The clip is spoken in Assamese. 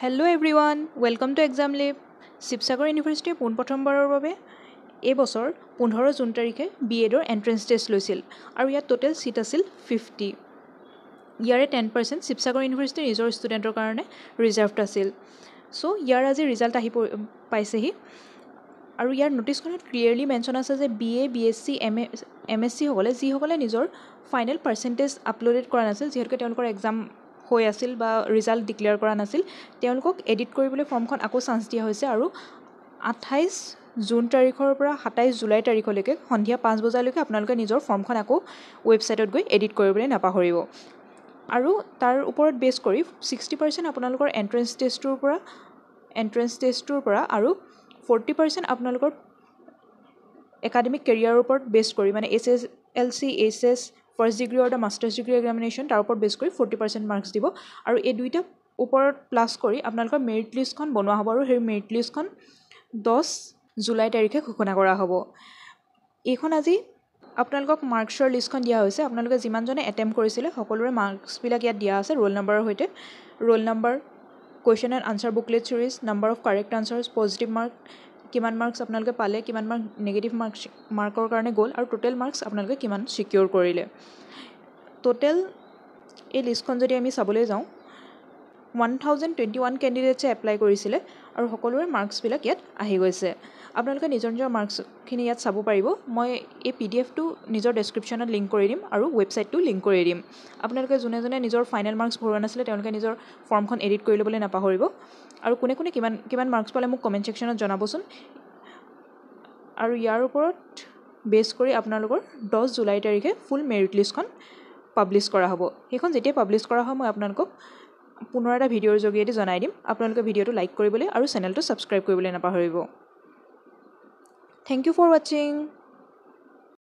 Hello' everyone, welcome to exam live. Sivasagar ইউনিভাৰ্চিটিয়ে পোনপ্ৰথমবাৰৰ বাবে এইবছৰ 15 জুন তাৰিখে BEdৰ এণ্ট্ৰেন্স টেষ্ট লৈছিল আৰু ইয়াত টোটেল ছিট আছিল 50। ইয়াৰে 10% শিৱসাগৰ ইউনিভাৰ্চিটিৰ নিজৰ ষ্টুডেণ্টৰ কাৰণে ৰিজাৰ্ভড আছিল। চ' ইয়াৰ আজি ৰিজাল্ট আহি পাইছেহি আৰু ইয়াৰ ন'টিছখনত ক্লিয়াৰলি মেনশ্যন আছে যে BA, BSc, MSc সকলে যিসকলে নিজৰ ফাইনেল পাৰ্চেণ্টেজ আপলোডেড কৰা নাছিল, যিহেতুকে তেওঁলোকৰ এক্সাম হৈ আছিল বা ৰিজাল্ট ডিক্লেয়াৰ কৰা নাছিল, তেওঁলোকক এডিট কৰিবলৈ ফৰ্মখন আকৌ চান্স দিয়া হৈছে আৰু 28 জুন তাৰিখৰ পৰা 27 জুলাই তাৰিখলৈকে সন্ধিয়া 5 বজালৈকে আপোনালোকে নিজৰ ফৰ্মখন আকৌ ৱেবছাইটত গৈ এডিট কৰিবলৈ নাপাহৰিব। আৰু তাৰ ওপৰত বেছ কৰি 60% আপোনালোকৰ এণ্ট্ৰেন্স টেষ্টটোৰ পৰা আৰু 40% আপোনালোকৰ একাডেমিক কেৰিয়াৰৰ ওপৰত বেছ কৰি, মানে SSLC, HS, first degree or the masters degree examination, তাৰ ওপৰত বেছ কৰি 40% মাৰ্কছ দিব আৰু এই দুইটা ওপৰত প্লাছ কৰি আপোনালোকৰ মেৰিট লিষ্টখন বনোৱা হ'ব আৰু সেই মেৰিট লিষ্টখন 10 জুলাই তাৰিখে ঘোষণা কৰা হ'ব। এইখন আজি আপোনালোকক মাৰ্কছৰ লিষ্টখন দিয়া হৈছে। আপোনালোকে যিমানজনে এটেম্প কৰিছিলে সকলোৰে মাৰ্কছবিলাক ইয়াত দিয়া আছে ৰোল নাম্বাৰৰ সৈতে। Roll number, question and answer booklet series, number of correct answers, positive mark, কিমান মাৰ্কছ আপোনালোকে পালে, কিমান মাৰ্ক নিগেটিভ মাৰ্কৰ কাৰণে গ'ল আৰু টোটেল মাৰ্কছ আপোনালোকে কিমান ছিকিউৰ কৰিলে। টোটেল এই লিষ্টখন যদি আমি চাবলৈ যাওঁ, 1021 কেণ্ডিডেটছে এপ্লাই কৰিছিলে আৰু সকলোৰে মাৰ্কছবিলাক ইয়াত আহি গৈছে। আপোনালোকে নিজৰ নিজৰ মাৰ্কছখিনি ইয়াত চাব পাৰিব। মই এই PDFটো নিজৰ ডেছক্ৰিপশ্যনত লিংক কৰি দিম আৰু ৱেবছাইটটো লিংক কৰি দিম। আপোনালোকে যোনে যোনে নিজৰ ফাইনেল মাৰ্কছ ভৰোৱা নাছিলে তেওঁলোকে নিজৰ ফৰ্মখন এডিট কৰি ল'বলৈ নাপাহৰিব আৰু কোনে কোনে কিমান মাৰ্কছ পালে মোক কমেণ্ট ছেকশ্যনত জনাবচোন। আৰু ইয়াৰ ওপৰত বেছ কৰি আপোনালোকৰ 10 জুলাই তাৰিখে ফুল মেৰিট লিষ্টখন পাব্লিছ কৰা হ'ব। সেইখন যেতিয়া পাব্লিছ কৰা হয় মই আপোনালোকক পুনৰ এটা ভিডিঅ'ৰ যোগেদি জনাই দিম। আপোনালোকে ভিডিঅ'টো লাইক কৰিবলৈ আৰু চেনেলটো ছাবস্ক্ৰাইব কৰিবলৈ নাপাহৰিব। থেংক ইউ ফৰ ৱাচিং।